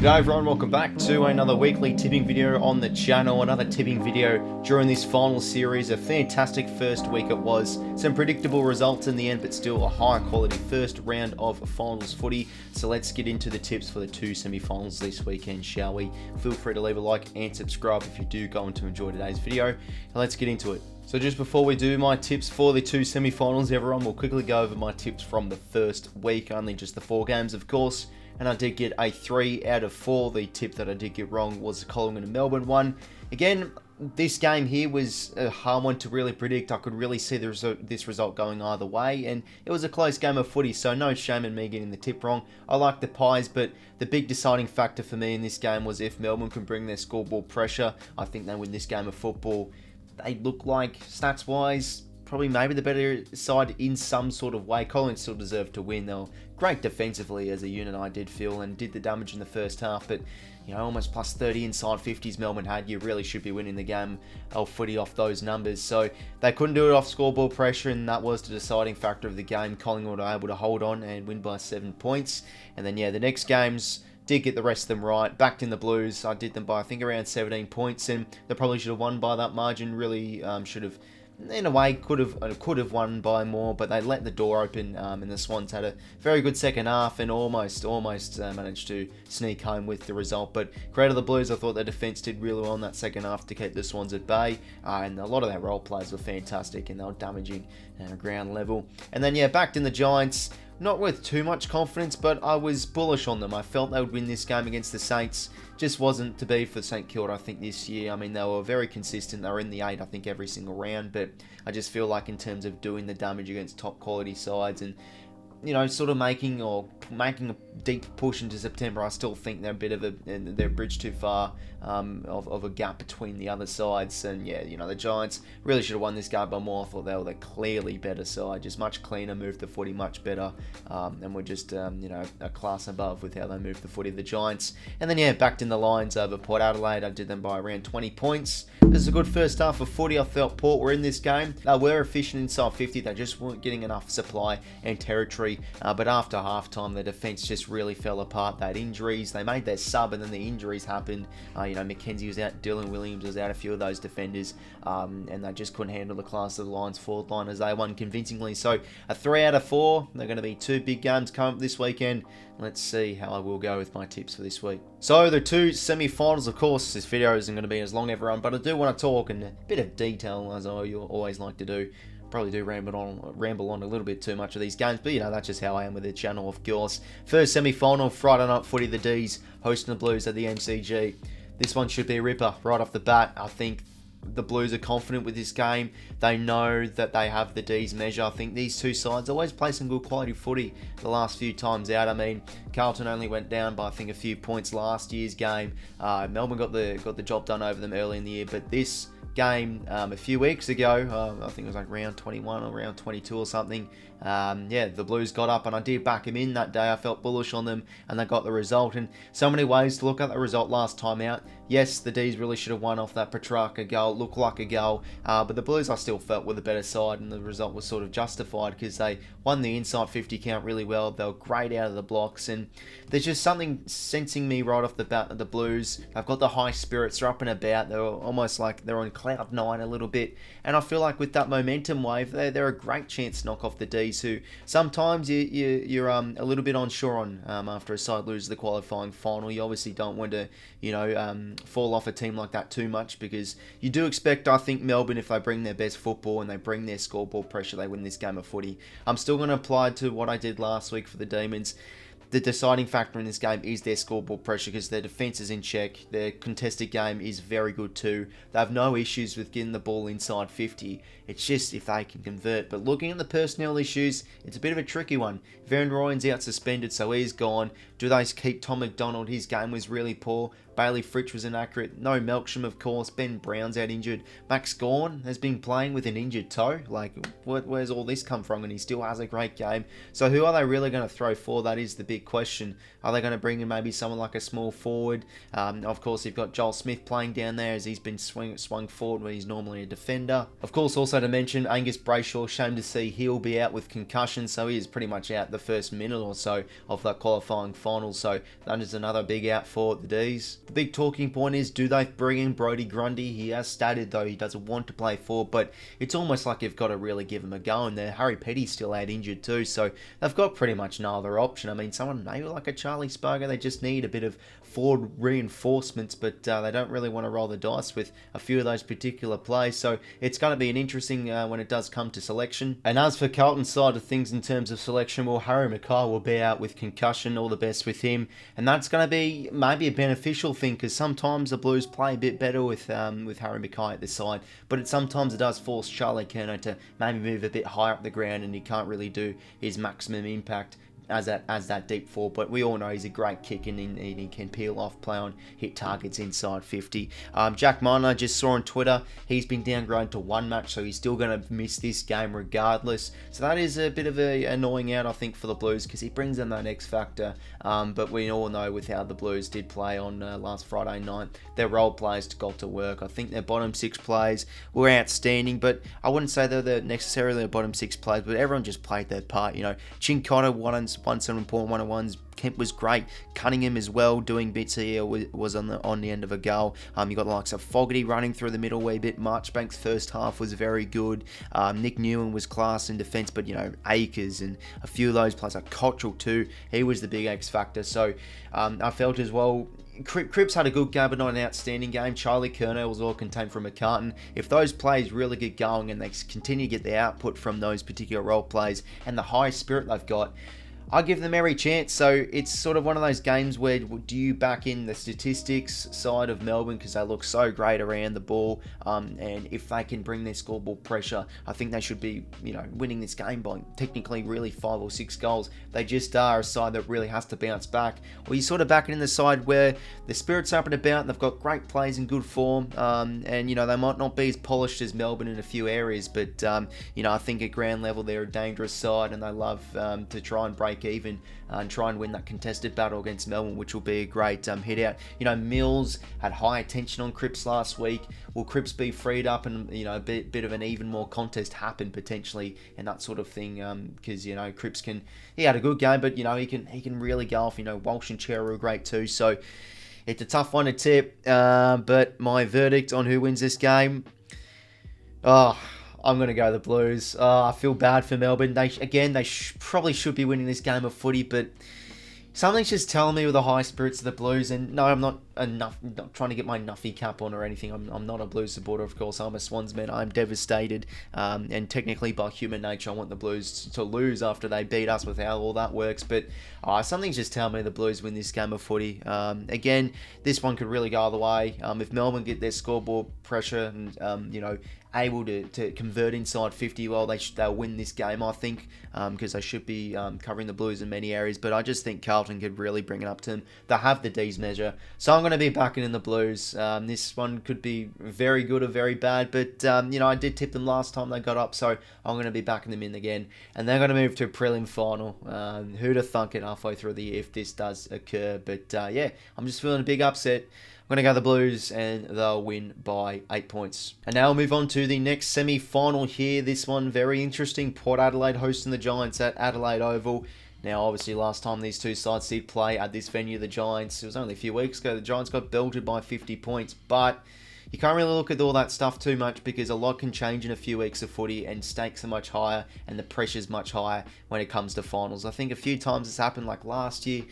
G'day everyone, welcome back to another weekly tipping video on the channel, another tipping video during this final series. A fantastic first week it was, some predictable results in the end, but still a high quality first round of finals footy. So let's get into the tips for the two semi-finals this weekend, shall we? Feel free to leave a like and subscribe if you do go on to enjoy today's video. And let's get into it. So just before we do my tips for the two semi-finals, everyone, we'll quickly go over my tips from the first week, only just the 4 games of course. And I did get a 3 out of 4. The tip that I did get wrong was the Collingwood and Melbourne one. Again, this game here was a hard one to really predict. I could really see this result going either way, and it was a close game of footy, so no shame in me getting the tip wrong. I like the Pies, but the big deciding factor for me in this game was if Melbourne can bring their scoreboard pressure, I think they win this game of football. They look like, stats-wise, probably maybe the better side in some sort of way. Collingwood still deserved to win. They were great defensively as a unit, I did feel, and did the damage in the first half, but you know, almost plus 30 inside 50s Melbourne had. You really should be winning the game of footy off those numbers. So they couldn't do it off scoreboard pressure, and that was the deciding factor of the game. Collingwood were able to hold on and win by 7 points. And then yeah, the next games did get the rest of them right. Backed in the Blues. I did them by I think around 17 points, and they probably should have won by that margin. Really should have, in a way, could have won by more, but they let the door open, and the Swans had a very good second half and almost managed to sneak home with the result. But credit to the Blues, I thought their defence did really well in that second half to keep the Swans at bay, and a lot of their role players were fantastic, and they were damaging ground level. And then yeah, backed in the Giants. Not with too much confidence, but I was bullish on them. I felt they would win this game against the Saints. Just wasn't to be for St Kilda, I think, this year. I mean, they were very consistent. They were in the 8, I think, every single round. But I just feel like in terms of doing the damage against top quality sides and, you know, sort of making a deep push into September, I still think they're a bit of they're a bridge too far of a gap between the other sides. And yeah, you know, the Giants really should have won this game by more. I thought they were the clearly better side, just much cleaner, moved the footy much better, and we're just you know, a class above with how they moved the footy, the Giants. And then yeah, backed in the Lions over Port Adelaide. I did them by around 20 points. This is a good first half of footy. I felt Port were in this game. They were efficient inside 50. They just weren't getting enough supply and territory. But after halftime, the defence just really fell apart. They had injuries. They made their sub, and then the injuries happened. You know, McKenzie was out, Dylan Williams was out, a few of those defenders, and they just couldn't handle the class of the Lions' forward line as they won convincingly. So a 3 out of 4. They're going to be 2 big games coming up this weekend. Let's see how I will go with my tips for this week. So the two semi-finals, of course, this video isn't going to be as long, everyone, but I do want to talk in a bit of detail, as I always like to do. Probably do ramble on a little bit too much of these games, but you know, that's just how I am with the channel, of course. First semi-final, Friday night footy, the D's hosting the Blues at the MCG. This one should be a ripper right off the bat. I think the Blues are confident with this game. They know that they have the D's measure. I think these two sides always play some good quality footy the last few times out. I mean, Carlton only went down by I think a few points last year's game. Melbourne got the job done over them early in the year, but this game a few weeks ago, I think it was like round 21 or round 22 or something. Yeah, the Blues got up, and I did back him in that day. I felt bullish on them, and they got the result. And so many ways to look at the result last time out. Yes, the D's really should have won off that Petrarca goal. It looked like a goal, but the Blues I still felt were the better side, and the result was sort of justified because they won the inside 50 count really well. They were great out of the blocks, and there's just something sensing me right off the bat that the Blues have got the high spirits. They're up and about. They're almost like they're on cloud 9 a little bit, and I feel like with that momentum wave, they're a great chance to knock off the D's, who sometimes you're a little bit unsure on after a side loses the qualifying final. You obviously don't want to, you know, fall off a team like that too much, because you do expect, I think, Melbourne, if they bring their best football and they bring their scoreboard pressure, they win this game of footy. I'm still going to apply to what I did last week for the Demons. The deciding factor in this game is their scoreboard pressure, because their defence is in check. Their contested game is very good too. They have no issues with getting the ball inside 50. It's just if they can convert. But looking at the personnel issues, it's a bit of a tricky one. Van Ryan's out suspended, so he's gone. Do they keep Tom McDonald? His game was really poor. Bailey Fritsch was inaccurate. No Melksham, of course. Ben Brown's out injured. Max Gawn has been playing with an injured toe. Like, where's all this come from? And he still has a great game. So who are they really going to throw for? That is the big question. Are they going to bring in maybe someone like a small forward? Of course, you've got Joel Smith playing down there as he's been swung forward when he's normally a defender. Of course, also to mention, Angus Brayshaw, shame to see he'll be out with concussion, so he is pretty much out the first minute or so of that qualifying final, so that is another big out for the D's. The big talking point is, do they bring in Brodie Grundy? He has stated, though, he doesn't want to play forward, but it's almost like you've got to really give him a go in there. Harry Petty's still out injured too, so they've got pretty much no other option. I mean, someone maybe like a Charlie Spargo, they just need a bit of forward reinforcements, but they don't really want to roll the dice with a few of those particular plays, so it's going to be an interesting when it does come to selection. And as for Carlton's side of things in terms of selection, well, Harry Mackay will be out with concussion, all the best with him, and that's going to be maybe a beneficial thing, because sometimes the Blues play a bit better with Harry Mackay at the side, but sometimes it does force Charlie Curnow to maybe move a bit higher up the ground, and he can't really do his maximum impact as that deep forward, but we all know he's a great kicker and he can peel off, play on, hit targets inside 50. Jack Martin, I just saw on Twitter, he's been downgraded to one match, so he's still going to miss this game regardless. So that is a bit of an annoying out, I think, for the Blues, because he brings in that X factor. But we all know with how the Blues did play on last Friday night, their role players got to work. I think their bottom six players were outstanding, but I wouldn't say they're necessarily the bottom six players, but everyone just played their part. You know, Chincotta won some important one-on-ones. Kemp was great. Cunningham as well, doing bits here, was on the end of a goal. You got the likes of Fogarty running through the middle a wee bit. Marchbank's first half was very good. Nick Newen was class in defence, but, you know, Akers and a few of those players, like Cottrell too, he was the big X factor. So I felt as well, Cripps had a good game, but not an outstanding game. Charlie Curnow was all contained from McCartan. If those plays really get going and they continue to get the output from those particular role plays and the high spirit they've got, I give them every chance. So it's sort of one of those games where, do you back in the statistics side of Melbourne because they look so great around the ball, and if they can bring their scoreboard pressure, I think they should be, you know, winning this game by technically really 5 or 6 goals. They just are a side that really has to bounce back. Or you sort of back it in the side where the spirit's up and about and they've got great players in good form, and, you know, they might not be as polished as Melbourne in a few areas, but, you know, I think at ground level they're a dangerous side and they love to try and break even and try and win that contested battle against Melbourne, which will be a great hit out. You know, Mills had high attention on Cripps last week. Will Cripps be freed up and, you know, a bit of an even more contest happen potentially and that sort of thing? Because, you know, Cripps he had a good game, but, you know, he can really go off. You know, Walsh and Chera were great too. So it's a tough one to tip. But my verdict on who wins this game, I'm going to go the Blues. I feel bad for Melbourne. They probably should be winning this game of footy, but something's just telling me with the high spirits of the Blues, and no, I'm not trying to get my Nuffy cap on or anything. I'm not a Blues supporter, of course. I'm a Swans man. I'm devastated, and technically by human nature, I want the Blues to lose after they beat us with how all that works, but something's just telling me the Blues win this game of footy. Again, this one could really go either way. If Melbourne get their scoreboard pressure and, you know, able to convert inside 50, well, they'll win this game, I think, because they should be covering the Blues in many areas, but I just think Carlton could really bring it up to them. They have the D's measure, so I'm going to be backing in the Blues. This one could be very good or very bad, but, you know, I did tip them last time they got up, so I'm going to be backing them in again, and they're going to move to a prelim final. Who'd have thunk it halfway through the year if this does occur, but yeah, I'm just feeling a big upset. I'm going to go the Blues and they'll win by 8 points. And now we'll move on to the next semi-final here. This one very interesting. Port Adelaide hosting the Giants at Adelaide Oval. Now, obviously, last time these two sides did play at this venue, the Giants, it was only a few weeks ago, the Giants got belted by 50 points, but you can't really look at all that stuff too much because a lot can change in a few weeks of footy and stakes are much higher and the pressure's much higher when it comes to finals. I think a few times it's happened, like last year.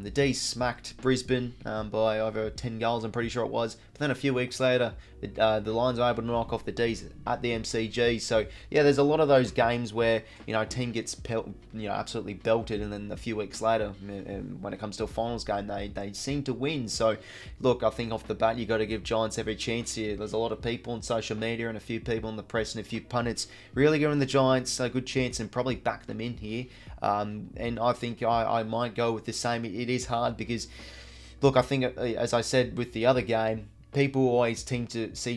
The D's smacked Brisbane by over 10 goals, I'm pretty sure it was. But then a few weeks later, the Lions were able to knock off the D's at the MCG. So, yeah, there's a lot of those games where, you know, a team gets absolutely belted, and then a few weeks later, when it comes to a finals game, they seem to win. So, look, I think off the bat, you got to give Giants every chance here. There's a lot of people on social media and a few people in the press and a few pundits really giving the Giants a good chance and probably back them in here. And I think I might go with the same. It is hard because look, I think, as I said with the other game, people always seem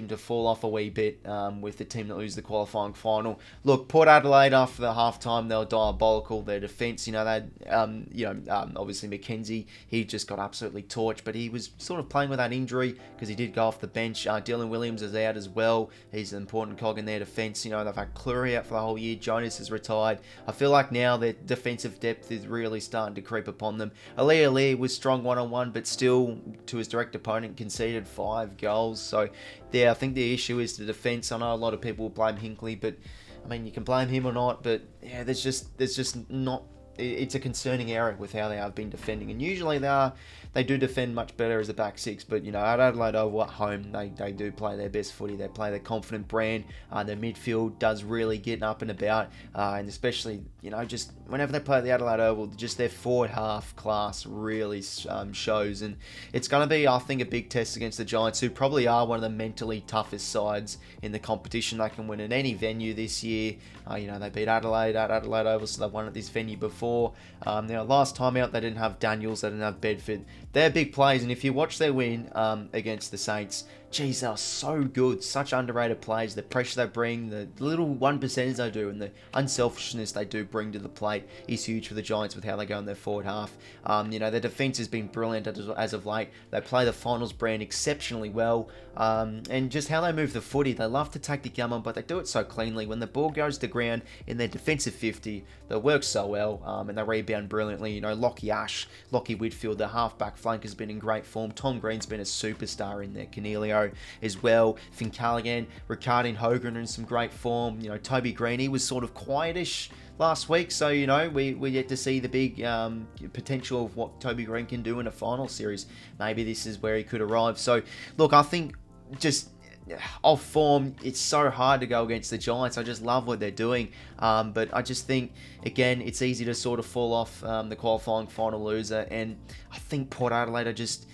to fall off a wee bit with the team that lose the qualifying final. Look, Port Adelaide after the halftime, they were diabolical. Their defence, they had, obviously Mackenzie, he just got absolutely torched, but he was sort of playing with that injury because he did go off the bench. Dylan Williams is out as well. He's an important cog in their defence. They've had Clury out for the whole year. Jonas is retired. I feel like now their defensive depth is really starting to creep upon them. Ali was strong one-on-one, but still, to his direct opponent, conceded 5 goals. So yeah, I think the issue is the defence. I know a lot of people will blame Hinkley, but I mean, you can blame him or not, but yeah, there's just not. It's a concerning area with how they have been defending, and usually they do defend much better as a back six. But at Adelaide Oval at home, they do play their best footy. They play their confident brand. Their midfield does really get up and about, and especially just whenever they play at the Adelaide Oval, just their forward half class really shows. And it's going to be, I think, a big test against the Giants, who probably are one of the mentally toughest sides in the competition. They can win at any venue this year. They beat Adelaide at Adelaide Oval, so they've won at this venue before. Last time out, they didn't have Daniels, they didn't have Bedford. They're big players, and if you watch their win against the Saints, geez, they are so good. Such underrated plays. The pressure they bring, the little 1%ers they do, and the unselfishness they do bring to the plate is huge for the Giants with how they go in their forward half. Their defence has been brilliant as of late. They play the finals brand exceptionally well. And just how they move the footy, they love to take the gum on, but they do it so cleanly. When the ball goes to the ground in their defensive 50, they work so well, and they rebound brilliantly. Lockie Whitfield, the halfback flank, has been in great form. Tom Green's been a superstar in there. Cornelio as well. Finn Callaghan, Ricardine Hogan in some great form. Toby Green, he was sort of quietish last week, so we get to see the big potential of what Toby Green can do in a final series. Maybe this is where he could arrive. So look, I think just off form, it's so hard to go against the Giants. I just love what they're doing, but I just think, again, it's easy to sort of fall off the qualifying final loser, and I think Port Adelaide are just,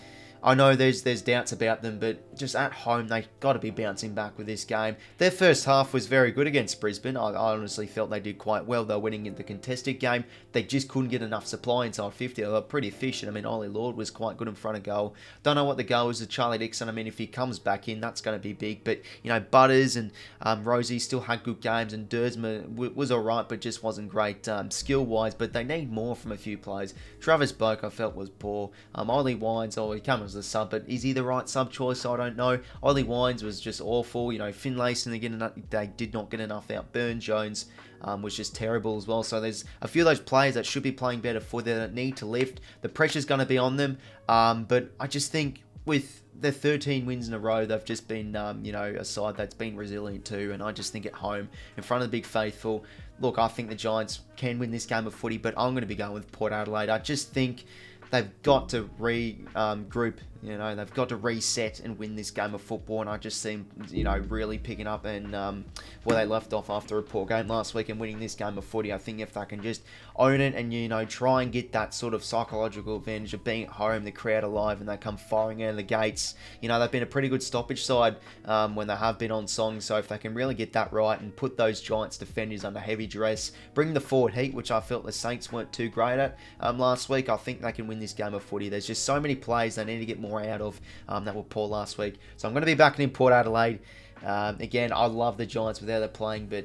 I know there's doubts about them, but just at home, they got to be bouncing back with this game. Their first half was very good against Brisbane. I honestly felt they did quite well. They were winning in the contested game. They just couldn't get enough supply inside 50. They were pretty efficient. I mean, Ollie Lord was quite good in front of goal. Don't know what the goal is with Charlie Dixon. I mean, if he comes back in, that's going to be big. But, Butters and Rosie still had good games, and Dersma was all right, but just wasn't great skill-wise. But they need more from a few players. Travis Boak, I felt, was poor. Ollie Wines, he came as a sub, but is he the right sub choice? I don't know. Ollie Wines was just awful. Finlayson, they did not get enough out. Burn Jones was just terrible as well. So there's a few of those players that should be playing better for that need to lift. The pressure's going to be on them, but I just think with their 13 wins in a row, they've just been, a side that's been resilient too. And I just think at home, in front of the big faithful, look, I think the Giants can win this game of footy, but I'm going to be going with Port Adelaide. I just think they've got to regroup. They've got to reset and win this game of football, and I just see them, really picking up and where they left off after a poor game last week and winning this game of footy. I think if they can just own it and, try and get that sort of psychological advantage of being at home, the crowd alive, and they come firing out of the gates. They've been a pretty good stoppage side when they have been on song, so if they can really get that right and put those Giants defenders under heavy duress, bring the forward heat, which I felt the Saints weren't too great at last week, I think they can win this game of footy. There's just so many plays they need to get more out of that were poor last week. So I'm going to be backing in Port Adelaide. Again, I love the Giants with how they're playing, but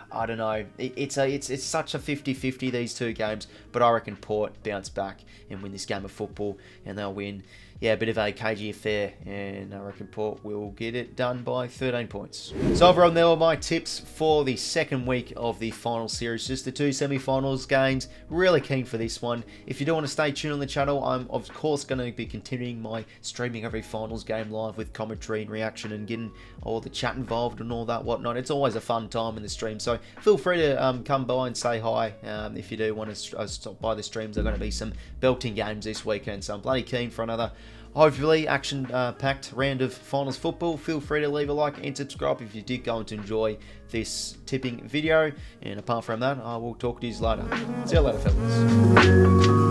I don't know. It's such a 50-50, these two games, but I reckon Port bounce back and win this game of football, and they'll win. Yeah, a bit of a cagey affair, and I reckon Port will get it done by 13 points. So everyone, there were my tips for the second week of the final series, just the two semi-finals games. Really keen for this one. If you do want to stay tuned on the channel, I'm of course going to be continuing my streaming every finals game live with commentary and reaction and getting all the chat involved and all that whatnot. It's always a fun time in the stream, so feel free to come by and say hi if you do want to stop by the streams. There are going to be some belting games this weekend, so I'm bloody keen for another hopefully action-packed round of finals football. Feel free to leave a like and subscribe if you did go to enjoy this tipping video. And apart from that, I will talk to you later. See you later, fellas.